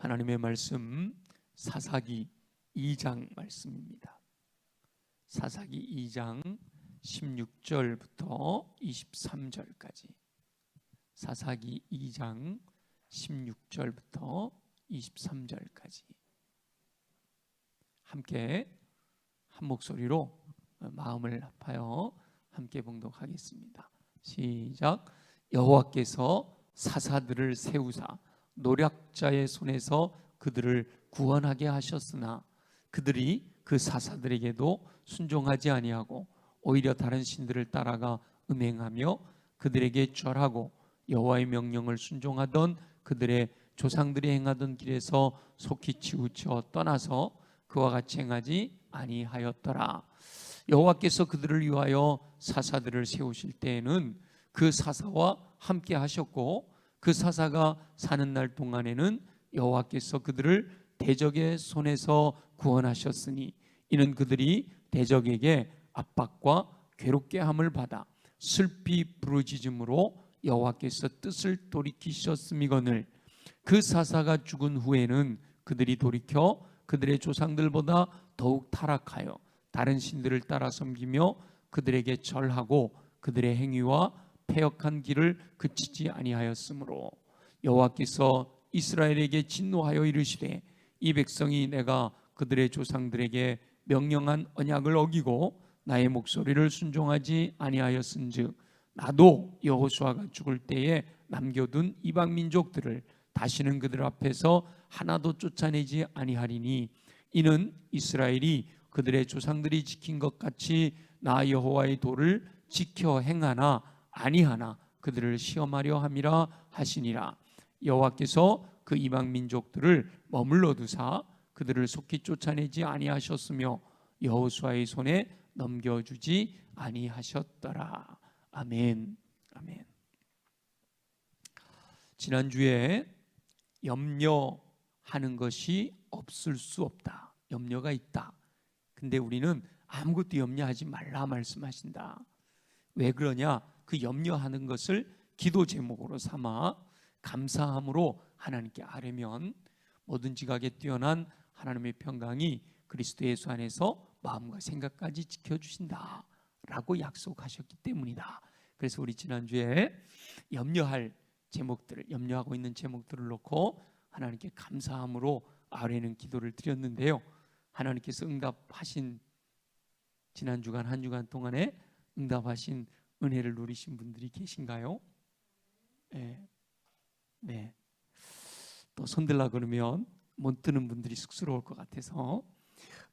하나님의 말씀 사사기 2장 말씀입니다. 사사기 2장 16절부터 23절까지. 사사기 2장 16절부터 23절까지 함께 한 목소리로 마음을 합하여 함께 봉독하겠습니다. 시작. 여호와께서 사사들을 세우사 노략자의 손에서 그들을 구원하게 하셨으나 그들이 그 사사들에게도 순종하지 아니하고 오히려 다른 신들을 따라가 음행하며 그들에게 절하고 여호와의 명령을 순종하던 그들의 조상들이 행하던 길에서 속히 치우쳐 떠나서 그와 같이 행하지 아니하였더라. 여호와께서 그들을 위하여 사사들을 세우실 때에는 그 사사와 함께 하셨고 그 사사가 사는 날 동안에는 여호와께서 그들을 대적의 손에서 구원하셨으니 이는 그들이 대적에게 압박과 괴롭게 함을 받아 슬피 부르짖음으로 여호와께서 뜻을 돌이키셨음이거늘 그 사사가 죽은 후에는 그들이 돌이켜 그들의 조상들보다 더욱 타락하여 다른 신들을 따라 섬기며 그들에게 절하고 그들의 행위와 패역한 길을 그치지 아니하였으므로 여호와께서 이스라엘에게 진노하여 이르시되 이 백성이 내가 그들의 조상들에게 명령한 언약을 어기고 나의 목소리를 순종하지 아니하였은즉 나도 여호수아가 죽을 때에 남겨둔 이방 민족들을 다시는 그들 앞에서 하나도 쫓아내지 아니하리니 이는 이스라엘이 그들의 조상들이 지킨 것 같이 나 여호와의 도를 지켜 행하나 아니하나 그들을 시험하려 함이라 하시니라. 여호와께서 그 이방 민족들을 머물러 두사 그들을 속히 쫓아내지 아니하셨으며 여호수아의 손에 넘겨주지 아니하셨더라. 아멘. 아멘. 지난주에 염려하는 것이 없을 수 없다. 염려가 있다. 근데 우리는 아무것도 염려하지 말라 말씀하신다. 왜 그러냐? 그 염려하는 것을 기도 제목으로 삼아 감사함으로 하나님께 아뢰면 모든 지각에 뛰어난 하나님의 평강이 그리스도 예수 안에서 마음과 생각까지 지켜주신다 라고 약속하셨기 때문이다. 그래서 우리 지난주에 염려할 제목들을, 염려하고 있는 제목들을 놓고 하나님께 감사함으로 아뢰는 기도를 드렸는데요, 하나님께서 응답하신, 지난 주간 한 주간 동안에 응답하신 은혜를 누리신 분들이 계신가요? 네. 또 손들라 그러면 못 드는 분들이 쑥스러울 것 같아서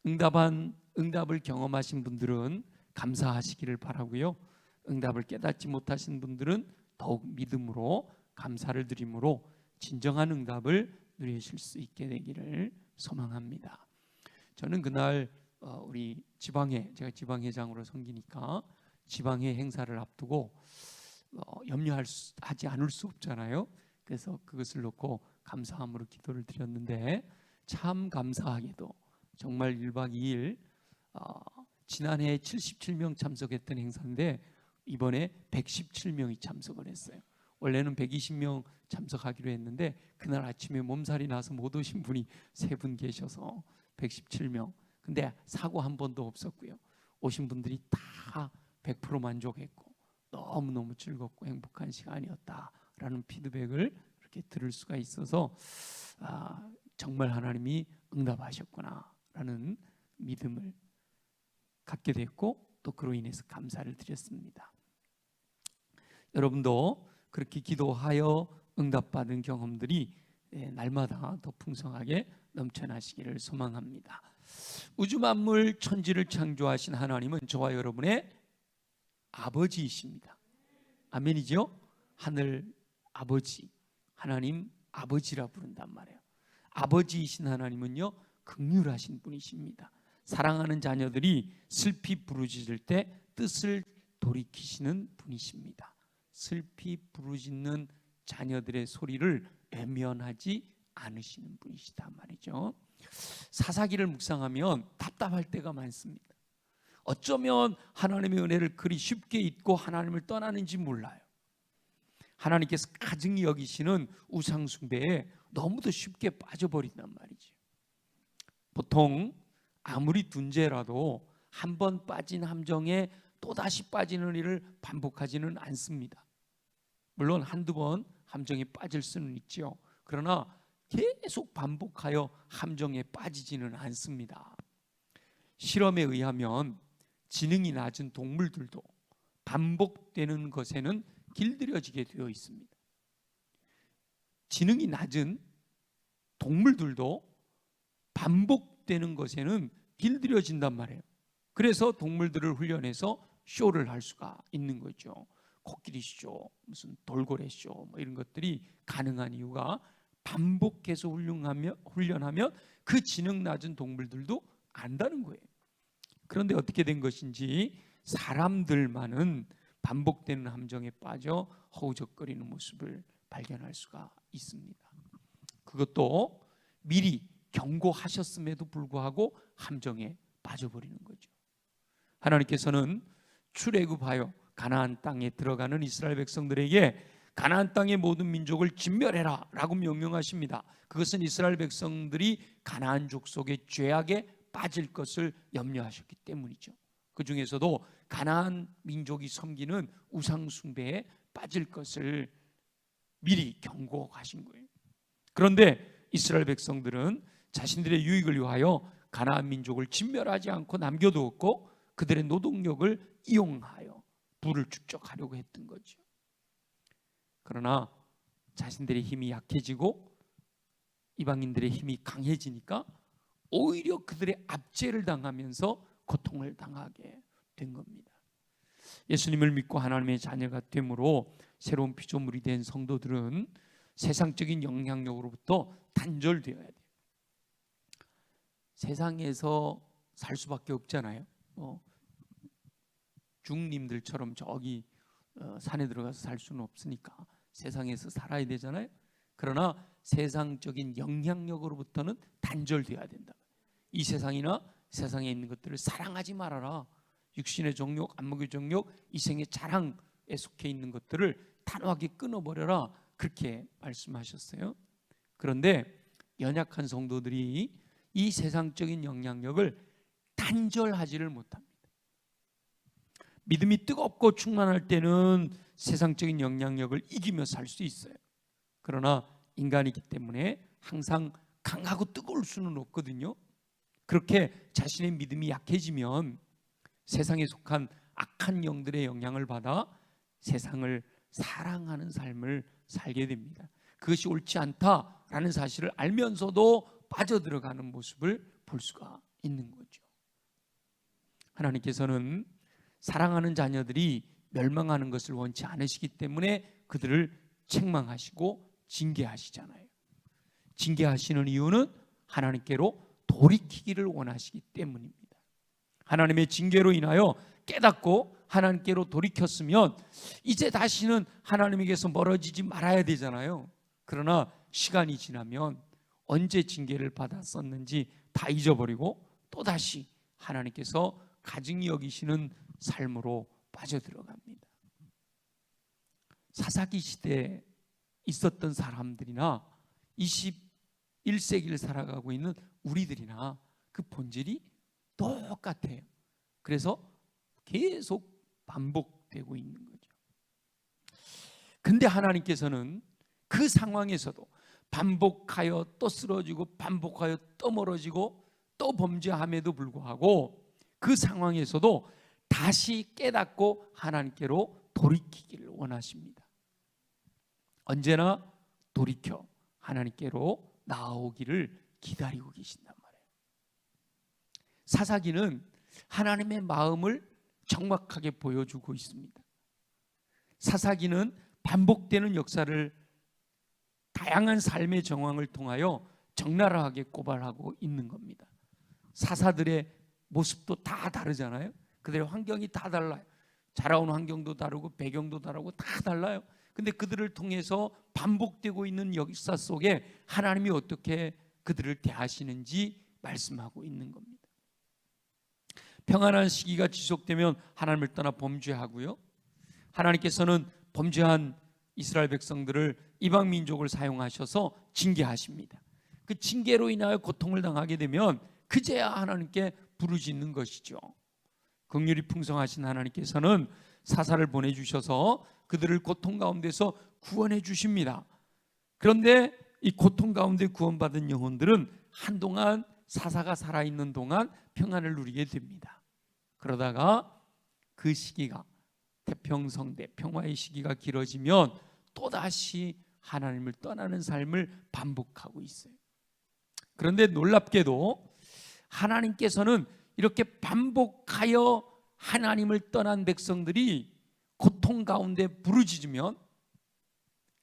응답을 경험하신 분들은 감사하시기를 바라고요, 응답을 깨닫지 못하신 분들은 더욱 믿음으로 감사를 드림으로 진정한 응답을 누리실 수 있게 되기를 소망합니다. 저는 그날 우리 지방회, 제가 지방회장으로 섬기니까 지방회 행사를 앞두고 염려하지 않을 수 없잖아요. 그래서 그것을 놓고 감사함으로 기도를 드렸는데 참 감사하게도 정말 1박 2일 지난해 77명 참석했던 행사인데 이번에 117명이 참석을 했어요. 원래는 120명 참석하기로 했는데 그날 아침에 몸살이 나서 못 오신 분이 3분 계셔서 117명. 근데 사고 한 번도 없었고요, 오신 분들이 다 100% 만족했고 너무너무 즐겁고 행복한 시간이었다라는 피드백을 이렇게 들을 수가 있어서 정말 하나님이 응답하셨구나라는 믿음을 갖게 됐고 또 그로 인해서 감사를 드렸습니다. 여러분도 그렇게 기도하여 응답받은 경험들이 날마다 더 풍성하게 넘쳐나시기를 소망합니다. 우주 만물 천지를 창조하신 하나님은 저와 여러분의 아버지이십니다. 아멘이죠? 하늘 아버지, 하나님 아버지라 부른단 말이에요. 아버지이신 하나님은요 긍휼하신 분이십니다. 사랑하는 자녀들이 슬피 부르짖을 때 뜻을 돌이키시는 분이십니다. 슬피 부르짖는 자녀들의 소리를 외면하지 않으시는 분이시단 말이죠. 사사기를 묵상하면 답답할 때가 많습니다. 어쩌면 하나님의 은혜를 그리 쉽게 잊고 하나님을 떠나는지 몰라요. 하나님께서 가증히 여기시는 우상 숭배에 너무도 쉽게 빠져버린단 말이죠. 보통 아무리 둔재라도 한 번 빠진 함정에 또다시 빠지는 일을 반복하지는 않습니다. 물론 한두 번 함정에 빠질 수는 있죠. 그러나 계속 반복하여 함정에 빠지지는 않습니다. 실험에 의하면 지능이 낮은 동물들도 반복되는 것에는 길들여지게 되어 있습니다. 지능이 낮은 동물들도 반복되는 것에는 길들여진단 말이에요. 그래서 동물들을 훈련해서 쇼를 할 수가 있는 거죠. 코끼리 쇼, 무슨 돌고래 쇼, 뭐 이런 것들이 가능한 이유가 반복해서 훈련하면 그 지능 낮은 동물들도 안다는 거예요. 그런데 어떻게 된 것인지 사람들만은 반복되는 함정에 빠져 허우적거리는 모습을 발견할 수가 있습니다. 그것도 미리 경고하셨음에도 불구하고 함정에 빠져버리는 거죠. 하나님께서는 출애굽하여 가나안 땅에 들어가는 이스라엘 백성들에게 가나안 땅의 모든 민족을 진멸해라 라고 명령하십니다. 그것은 이스라엘 백성들이 가나안 족속의 죄악에 빠질 것을 염려하셨기 때문이죠. 그 중에서도 가나안 민족이 섬기는 우상 숭배에 빠질 것을 미리 경고하신 거예요. 그런데 이스라엘 백성들은 자신들의 유익을 위하여 가나안 민족을 진멸하지 않고 남겨두었고 그들의 노동력을 이용하여 부를 축적하려고 했던 거죠. 그러나 자신들의 힘이 약해지고 이방인들의 힘이 강해지니까 오히려 그들의 압제를 당하면서 고통을 당하게 된 겁니다. 예수님을 믿고 하나님의 자녀가 됨으로 새로운 피조물이 된 성도들은 세상적인 영향력으로부터 단절되어야 돼요. 세상에서 살 수밖에 없잖아요. 중님들처럼 저기 산에 들어가서 살 수는 없으니까 세상에서 살아야 되잖아요. 그러나 세상적인 영향력으로부터는 단절되어야 된다. 이 세상이나 세상에 있는 것들을 사랑하지 말아라. 육신의 정욕, 안목의 정욕, 이생의 자랑에 속해 있는 것들을 단호하게 끊어버려라. 그렇게 말씀하셨어요. 그런데 연약한 성도들이 이 세상적인 영향력을 단절하지를 못합니다. 믿음이 뜨겁고 충만할 때는 세상적인 영향력을 이기며 살 수 있어요. 그러나 인간이기 때문에 항상 강하고 뜨거울 수는 없거든요. 그렇게 자신의 믿음이 약해지면 세상에 속한 악한 영들의 영향을 받아 세상을 사랑하는 삶을 살게 됩니다. 그것이 옳지 않다라는 사실을 알면서도 빠져들어가는 모습을 볼 수가 있는 거죠. 하나님께서는 사랑하는 자녀들이 멸망하는 것을 원치 않으시기 때문에 그들을 책망하시고 징계하시잖아요. 징계하시는 이유는 하나님께로 돌이키기를 원하시기 때문입니다. 하나님의 징계로 인하여 깨닫고 하나님께로 돌이켰으면 이제 다시는 하나님에게서 멀어지지 말아야 되잖아요. 그러나 시간이 지나면 언제 징계를 받았었는지 다 잊어버리고 또다시 하나님께서 가증히 여기시는 삶으로 빠져들어갑니다. 사사기 시대에 있었던 사람들이나 21세기를 살아가고 있는 우리들이나 그 본질이 똑같아요. 그래서 계속 반복되고 있는 거죠. 근데 하나님께서는 그 상황에서도 반복하여 또 쓰러지고 반복하여 또 멀어지고 또 범죄함에도 불구하고 그 상황에서도 다시 깨닫고 하나님께로 돌이키기를 원하십니다. 언제나 돌이켜 하나님께로 나아오기를 기다리고 계신단 말이에요. 사사기는 하나님의 마음을 정확하게 보여주고 있습니다. 사사기는 반복되는 역사를 다양한 삶의 정황을 통하여 적나라하게 고발하고 있는 겁니다. 사사들의 모습도 다 다르잖아요. 그들의 환경이 다 달라요. 자라온 환경도 다르고 배경도 다르고 다 달라요. 근데 그들을 통해서 반복되고 있는 역사 속에 하나님이 어떻게 그들을 대하시는지 말씀하고 있는 겁니다. 평안한 시기가 지속되면 하나님을 떠나 범죄하고요. 하나님께서는 범죄한 이스라엘 백성들을 이방 민족을 사용하셔서 징계하십니다. 그 징계로 인하여 고통을 당하게 되면 그제야 하나님께 부르짖는 것이죠. 긍휼이 풍성하신 하나님께서는 사사를 보내주셔서 그들을 고통 가운데서 구원해 주십니다. 그런데 이 고통 가운데 구원받은 영혼들은 한동안 사사가 살아있는 동안 평안을 누리게 됩니다. 그러다가 그 시기가 태평성대 평화의 시기가 길어지면 또다시 하나님을 떠나는 삶을 반복하고 있어요. 그런데 놀랍게도 하나님께서는 이렇게 반복하여 하나님을 떠난 백성들이 고통 가운데 부르짖으면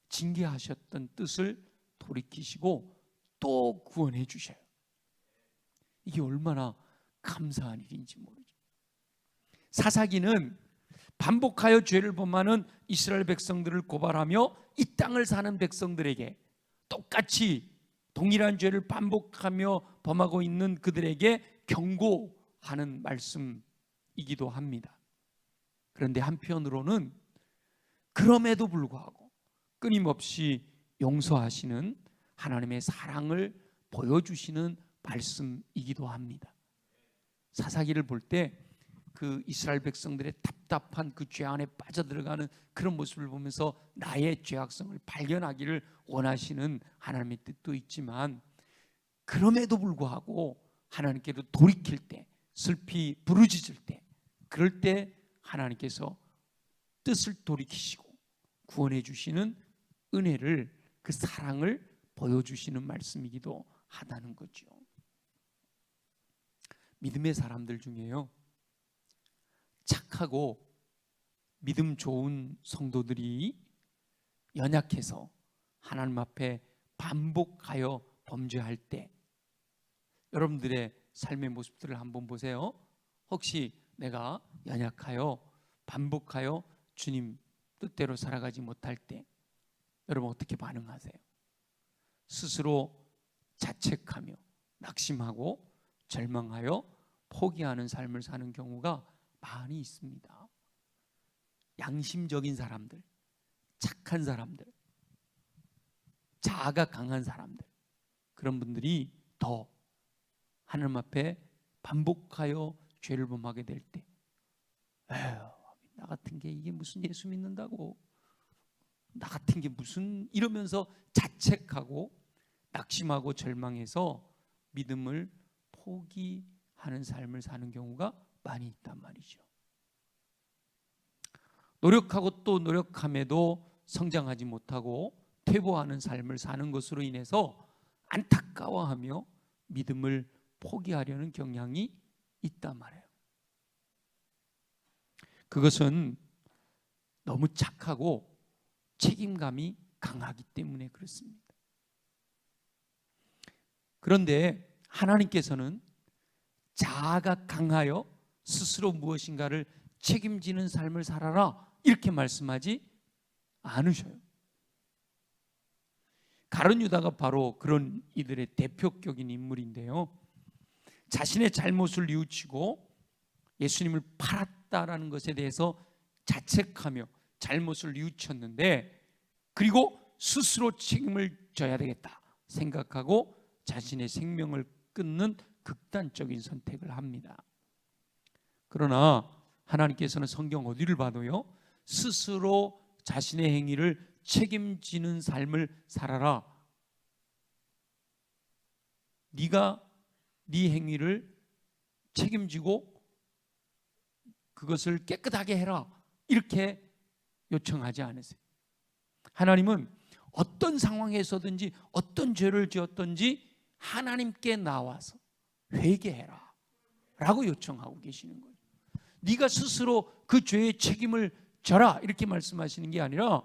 징계하셨던 뜻을 돌이키시고 또 구원해 주셔요. 이게 얼마나 감사한 일인지 모르죠. 사사기는 반복하여 죄를 범하는 이스라엘 백성들을 고발하며 이 땅을 사는 백성들에게 똑같이 동일한 죄를 반복하며 범하고 있는 그들에게 경고하는 말씀이기도 합니다. 그런데 한편으로는 그럼에도 불구하고 끊임없이 용서하시는 하나님의 사랑을 보여주시는 말씀이기도 합니다. 사사기를 볼 때 그 이스라엘 백성들의 답답한 그 죄 안에 빠져들어가는 그런 모습을 보면서 나의 죄악성을 발견하기를 원하시는 하나님의 뜻도 있지만, 그럼에도 불구하고 하나님께로 돌이킬 때, 슬피 부르짖을 때, 그럴 때 하나님께서 뜻을 돌이키시고 구원해 주시는 은혜를, 그 사랑을 보여주시는 말씀이기도 하다는 거죠. 믿음의 사람들 중에요, 착하고 믿음 좋은 성도들이 연약해서 하나님 앞에 반복하여 범죄할 때 여러분들의 삶의 모습들을 한번 보세요. 혹시 내가 연약하여 반복하여 주님 뜻대로 살아가지 못할 때 여러분 어떻게 반응하세요? 스스로 자책하며 낙심하고 절망하여 포기하는 삶을 사는 경우가 많이 있습니다. 양심적인 사람들, 착한 사람들, 자아가 강한 사람들, 그런 분들이 더 하나님 앞에 반복하여 죄를 범하게 될 때, 나 같은 게 이게 무슨 예수 믿는다고, 나 같은 게 무슨, 이러면서 자책하고 낙심하고 절망해서 믿음을 포기하는 삶을 사는 경우가 많이 있단 말이죠. 노력하고 또 노력함에도 성장하지 못하고 퇴보하는 삶을 사는 것으로 인해서 안타까워하며 믿음을 포기하려는 경향이 있단 말이에요. 그것은 너무 착하고 책임감이 강하기 때문에 그렇습니다. 그런데 하나님께서는 자아가 강하여 스스로 무엇인가를 책임지는 삶을 살아라, 이렇게 말씀하지 않으셔요. 가룟 유다가 바로 그런 이들의 대표격인 인물인데요, 자신의 잘못을 뉘우치고 예수님을 팔았다라는 것에 대해서 자책하며 잘못을 뉘우쳤는데, 그리고 스스로 책임을 져야 되겠다 생각하고 자신의 생명을 끊는 극단적인 선택을 합니다. 그러나 하나님께서는 성경 어디를 봐도요, 스스로 자신의 행위를 책임지는 삶을 살아라, 네가 네 행위를 책임지고 그것을 깨끗하게 해라, 이렇게 요청하지 않으세요. 하나님은 어떤 상황에서든지 어떤 죄를 지었든지 하나님께 나와서 회개해라 라고 요청하고 계시는 거예요. 네가 스스로 그 죄의 책임을 져라, 이렇게 말씀하시는 게 아니라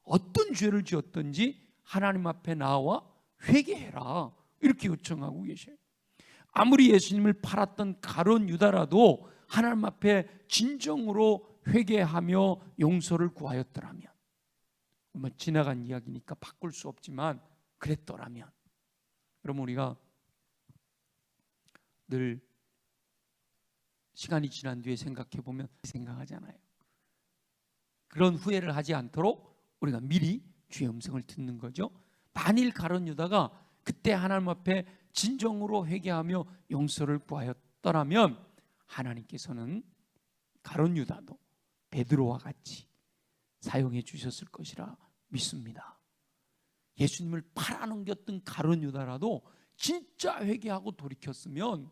어떤 죄를 지었든지 하나님 앞에 나와 회개해라, 이렇게 요청하고 계셔요. 아무리 예수님을 팔았던 가룟 유다라도 하나님 앞에 진정으로 회개하며 용서를 구하였더라면, 지나간 이야기니까 바꿀 수 없지만 그랬더라면, 그럼 우리가 늘 시간이 지난 뒤에 생각해 보면 생각하잖아요. 그런 후회를 하지 않도록 우리가 미리 주의 음성을 듣는 거죠. 만일 가룟 유다가 그때 하나님 앞에 진정으로 회개하며 용서를 구하였더라면 하나님께서는 가룟 유다도 베드로와 같이 사용해 주셨을 것이라 믿습니다. 예수님을 팔아넘겼던 가룟 유다라도 진짜 회개하고 돌이켰으면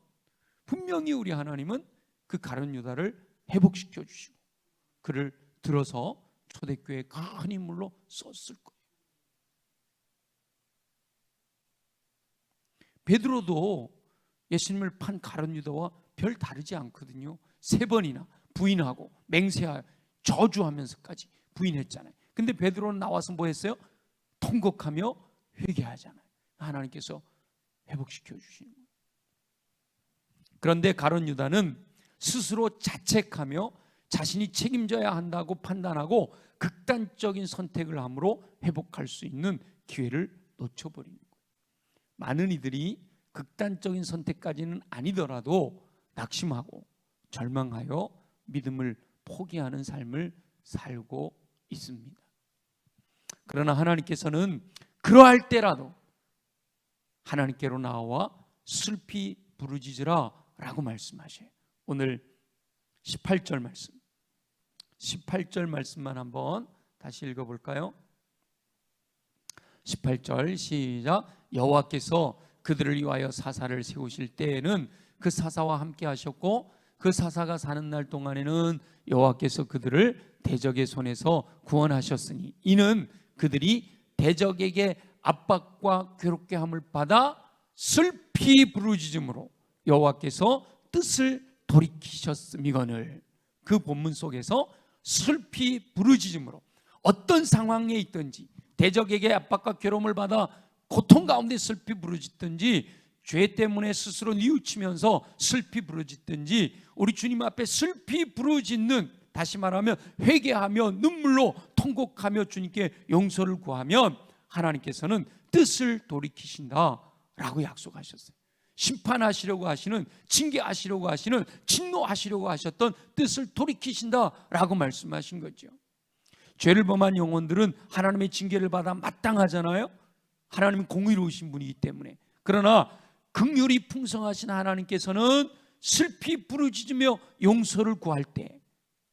분명히 우리 하나님은 그 가룟 유다를 회복시켜 주시고 그를 들어서 초대교회에 큰 인물로 썼을 거예요. 베드로도 예수님을 판 가룟 유다와 별 다르지 않거든요. 3번이나 부인하고 맹세하여 저주하면서까지 부인했잖아요. 근데 베드로는 나와서 뭐 했어요? 통곡하며 회개하잖아요. 하나님께서 회복시켜 주시는 거예요. 그런데 가룟 유다는 스스로 자책하며 자신이 책임져야 한다고 판단하고 극단적인 선택을 함으로 회복할 수 있는 기회를 놓쳐버리는 거예요. 많은 이들이 극단적인 선택까지는 아니더라도 낙심하고 절망하여 믿음을 포기하는 삶을 살고 있습니다. 그러나 하나님께서는 그러할 때라도 하나님께로 나와 슬피 부르짖으라 라고 말씀하셔요. 오늘 18절 말씀, 18절 말씀만 한번 다시 읽어볼까요? 18절 시작. 여호와께서 그들을 위하여 사사를 세우실 때에는 그 사사와 함께 하셨고 그 사사가 사는 날 동안에는 여호와께서 그들을 대적의 손에서 구원하셨으니 이는 그들이 대적에게 압박과 괴롭게 함을 받아 슬피 부르짖음으로 여호와께서 뜻을 돌이키셨음이거늘. 그 본문 속에서 슬피 부르짖음으로 어떤 상황에 있든지 대적에게 압박과 괴로움을 받아 고통 가운데 슬피 부르짖든지 죄 때문에 스스로 뉘우치면서 슬피 부르짖든지 우리 주님 앞에 슬피 부르짖는, 다시 말하면 회개하며 눈물로 통곡하며 주님께 용서를 구하면 하나님께서는 뜻을 돌이키신다라고 약속하셨어요. 심판하시려고 하시는, 징계하시려고 하시는, 진노하시려고 하셨던 뜻을 돌이키신다라고 말씀하신 거죠. 죄를 범한 영혼들은 하나님의 징계를 받아 마땅하잖아요. 하나님은 공의로우신 분이기 때문에. 그러나 긍휼이 풍성하신 하나님께서는 슬피 부르짖으며 용서를 구할 때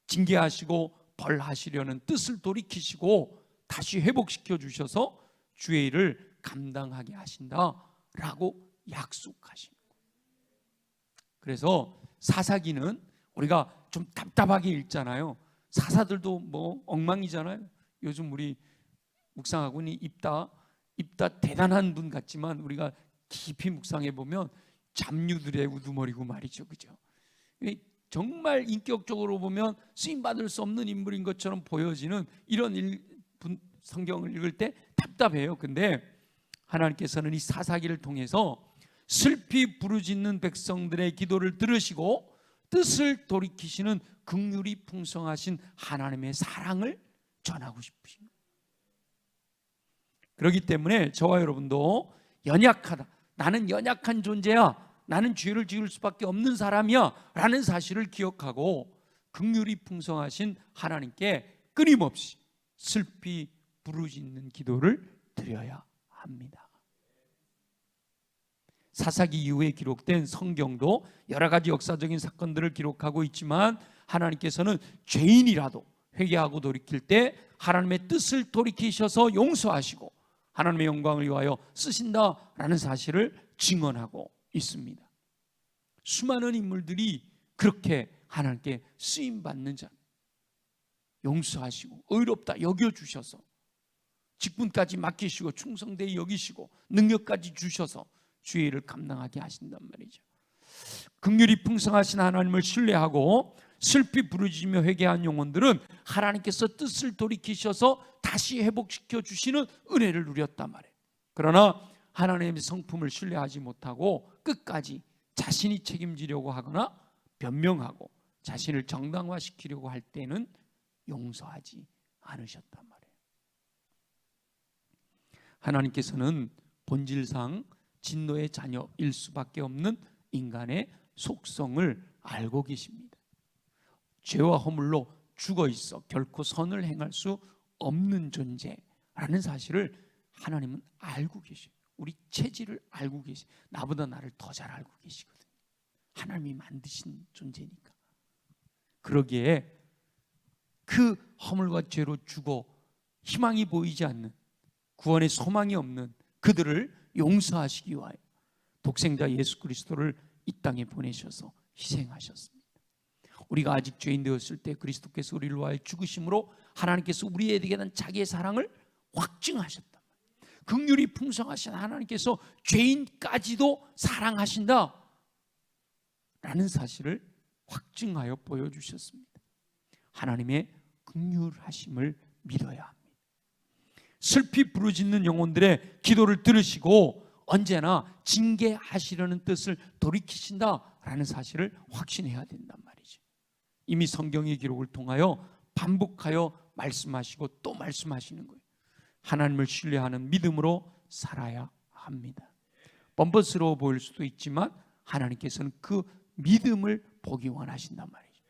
징계하시고 벌하시려는 뜻을 돌이키시고 다시 회복시켜 주셔서 주의 일을 감당하게 하신다라고 약속하신 거예요. 그래서 사사기는 우리가 좀 답답하게 읽잖아요. 사사들도 뭐 엉망이잖아요. 요즘 우리 묵상학원이 입다 대단한 분 같지만 우리가 깊이 묵상해 보면 잡류들의 우두머리고 말이죠, 그죠? 정말 인격적으로 보면 쓰임 받을 수 없는 인물인 것처럼 보여지는 이런 성경을 읽을 때 답답해요. 근데 하나님께서는 이 사사기를 통해서 슬피 부르짖는 백성들의 기도를 들으시고 뜻을 돌이키시는 긍휼이 풍성하신 하나님의 사랑을 전하고 싶으신 거예요. 그렇기 때문에 저와 여러분도 연약하다, 나는 연약한 존재야, 나는 죄를 지을 수밖에 없는 사람이야 라는 사실을 기억하고 긍휼이 풍성하신 하나님께 끊임없이 슬피 부르짖는 기도를 드려야 합니다. 사사기 이후에 기록된 성경도 여러 가지 역사적인 사건들을 기록하고 있지만 하나님께서는 죄인이라도 회개하고 돌이킬 때 하나님의 뜻을 돌이키셔서 용서하시고 하나님의 영광을 위하여 쓰신다라는 사실을 증언하고 있습니다. 수많은 인물들이 그렇게 하나님께 쓰임받는 자, 용서하시고 의롭다 여겨주셔서 직분까지 맡기시고 충성되이 여기시고 능력까지 주셔서 주의 일을 감당하게 하신단 말이죠. 긍휼이 풍성하신 하나님을 신뢰하고 슬피 부르짖으며 회개한 영혼들은 하나님께서 뜻을 돌이키셔서 다시 회복시켜 주시는 은혜를 누렸단 말이에요. 그러나 하나님의 성품을 신뢰하지 못하고 끝까지 자신이 책임지려고 하거나 변명하고 자신을 정당화시키려고 할 때는 용서하지 않으셨단 말이에요. 하나님께서는 본질상 진노의 자녀일 수밖에 없는 인간의 속성을 알고 계십니다. 죄와 허물로 죽어 있어 결코 선을 행할 수 없는 존재라는 사실을 하나님은 알고 계셔요. 우리 체질을 알고 계시. 나보다 나를 더 잘 알고 계시거든요. 하나님이 만드신 존재니까. 그러기에 그 허물과 죄로 죽어 희망이 보이지 않는, 구원의 소망이 없는 그들을 용서하시기 위하여 독생자 예수 그리스도를 이 땅에 보내셔서 희생하셨습니다. 우리가 아직 죄인 되었을 때 그리스도께서 우리를 위하여 죽으심으로 하나님께서 우리에게 대한 자기의 사랑을 확증하셨다. 긍휼이 풍성하신 하나님께서 죄인까지도 사랑하신다 라는 사실을 확증하여 보여주셨습니다. 하나님의 긍휼하심을 믿어야 합니다. 슬피 부르짖는 영혼들의 기도를 들으시고 언제나 징계하시려는 뜻을 돌이키신다라는 사실을 확신해야 된단 말이죠. 이미 성경의 기록을 통하여 반복하여 말씀하시고 또 말씀하시는 거예요. 하나님을 신뢰하는 믿음으로 살아야 합니다. 뻔뻔스러워 보일 수도 있지만 하나님께서는 그 믿음을 보기 원하신단 말이죠.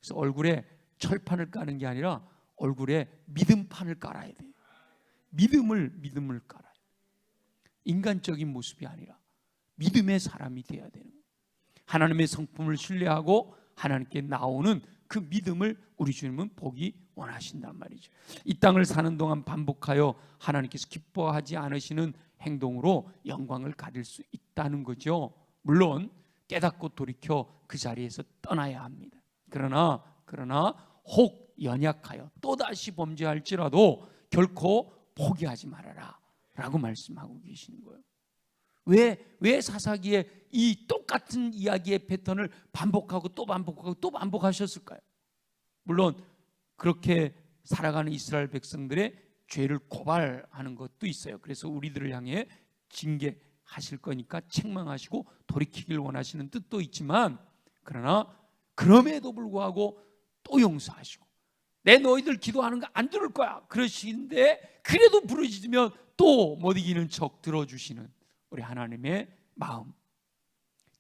그래서 얼굴에 철판을 까는 게 아니라 얼굴에 믿음판을 깔아야 돼요. 믿음을 깔아야 돼요. 인간적인 모습이 아니라 믿음의 사람이 되어야 되는 거예요. 하나님의 성품을 신뢰하고 하나님께 나오는 그 믿음을 우리 주님은 보기 원하신단 말이죠. 이 땅을 사는 동안 반복하여 하나님께서 기뻐하지 않으시는 행동으로 영광을 가질 수 있다는 거죠. 물론 깨닫고 돌이켜 그 자리에서 떠나야 합니다. 그러나 혹 연약하여 또다시 범죄할지라도 결코 포기하지 말아라 라고 말씀하고 계시는 거예요. 왜 사사기에 이 똑같은 이야기의 패턴을 반복하고 또 반복하고 또 반복하셨을까요? 물론 그렇게 살아가는 이스라엘 백성들의 죄를 고발하는 것도 있어요. 그래서 우리들을 향해 징계하실 거니까 책망하시고 돌이키길 원하시는 뜻도 있지만, 그러나 그럼에도 불구하고 또 용서하시고 내 너희들 기도하는 거 안 들을 거야 그러시는데 그래도 부르짖으면 또 못 이기는 척 들어주시는 우리 하나님의 마음,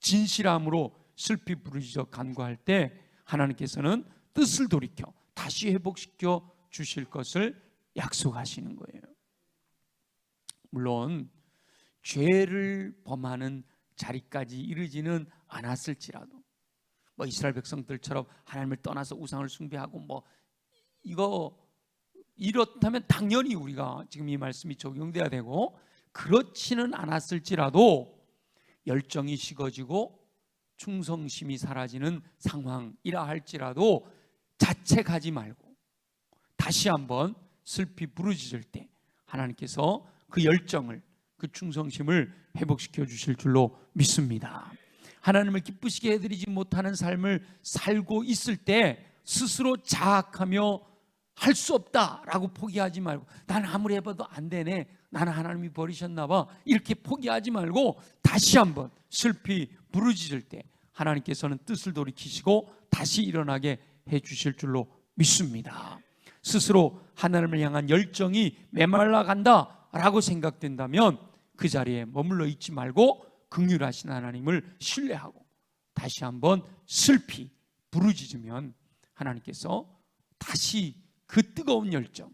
진실함으로 슬피 부르짖어 간구할 때 하나님께서는 뜻을 돌이켜 다시 회복시켜 주실 것을 약속하시는 거예요. 물론 죄를 범하는 자리까지 이르지는 않았을지라도, 이스라엘 백성들처럼 하나님을 떠나서 우상을 숭배하고 이거 이렇다면 당연히 우리가 지금 이 말씀이 적용돼야 되고, 그렇지는 않았을지라도 열정이 식어지고 충성심이 사라지는 상황이라 할지라도 자책하지 말고 다시 한번 슬피 부르짖을 때 하나님께서 그 열정을, 그 충성심을 회복시켜 주실 줄로 믿습니다. 하나님을 기쁘시게 해드리지 못하는 삶을 살고 있을 때 스스로 자학하며 할 수 없다라고 포기하지 말고, 나는 아무리 해봐도 안 되네, 나는 하나님이 버리셨나 봐, 이렇게 포기하지 말고 다시 한번 슬피 부르짖을 때 하나님께서는 뜻을 돌이키시고 다시 일어나게 해주실 줄로 믿습니다. 스스로 하나님을 향한 열정이 메말라 간다라고 생각된다면 그 자리에 머물러 있지 말고 긍휼하신 하나님을 신뢰하고 다시 한번 슬피 부르짖으면 하나님께서 다시 그 뜨거운 열정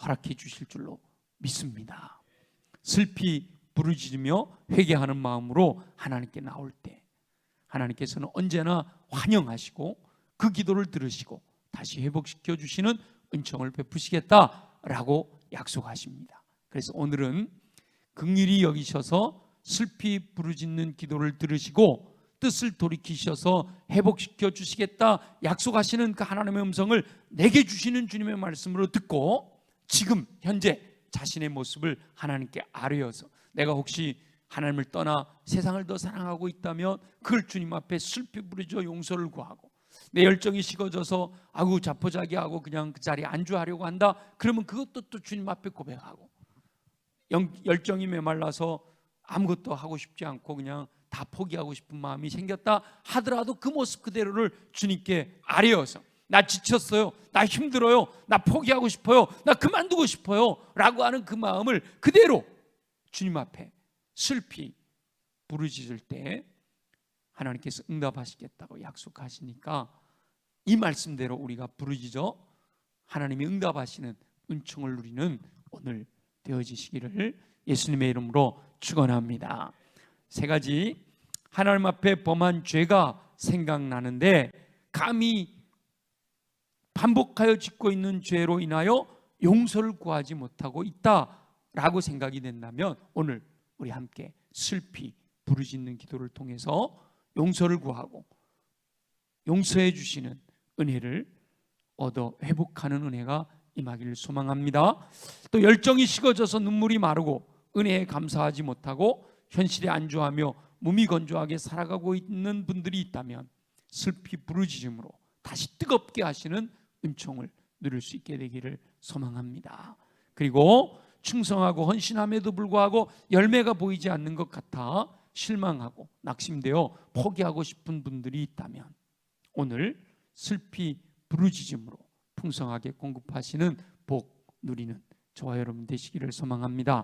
허락해 주실 줄로 믿습니다. 슬피 부르짖으며 회개하는 마음으로 하나님께 나올 때 하나님께서는 언제나 환영하시고 그 기도를 들으시고 다시 회복시켜 주시는 은총을 베푸시겠다라고 약속하십니다. 그래서 오늘은 긍휼히 여기셔서 슬피 부르짖는 기도를 들으시고 뜻을 돌이키셔서 회복시켜 주시겠다 약속하시는 그 하나님의 음성을 내게 주시는 주님의 말씀으로 듣고, 지금 현재 자신의 모습을 하나님께 아뢰어서 내가 혹시 하나님을 떠나 세상을 더 사랑하고 있다면 그걸 주님 앞에 슬피 부르짖어 용서를 구하고, 내 열정이 식어져서 자포자기하고 그냥 그 자리에 안주하려고 한다, 그러면 그것도 또 주님 앞에 고백하고, 열정이 메말라서 아무것도 하고 싶지 않고 그냥 다 포기하고 싶은 마음이 생겼다 하더라도 그 모습 그대로를 주님께 아뢰어서, 나 지쳤어요, 나 힘들어요, 나 포기하고 싶어요, 나 그만두고 싶어요 라고 하는 그 마음을 그대로 주님 앞에 슬피 부르짖을 때 하나님께서 응답하시겠다고 약속하시니까 이 말씀대로 우리가 부르짖어 하나님이 응답하시는 은총을 누리는 오늘 되어지시기를 예수님의 이름으로 축원합니다. 세 가지, 하나님 앞에 범한 죄가 생각나는데 감히 반복하여 짓고 있는 죄로 인하여 용서를 구하지 못하고 있다라고 생각이 된다면 오늘 우리 함께 슬피 부르짖는 기도를 통해서 용서를 구하고 용서해 주시는 은혜를 얻어 회복하는 은혜가 임하기를 소망합니다. 또 열정이 식어져서 눈물이 마르고 은혜에 감사하지 못하고 현실에 안주하며 무미건조하게 살아가고 있는 분들이 있다면 슬피 부르짖음으로 다시 뜨겁게 하시는 은총을 누릴 수 있게 되기를 소망합니다. 그리고 충성하고 헌신함에도 불구하고 열매가 보이지 않는 것 같아 실망하고 낙심되어 포기하고 싶은 분들이 있다면 오늘 슬피 부르짖음으로 풍성하게 공급하시는 복 누리는 저와 여러분 되시기를 소망합니다.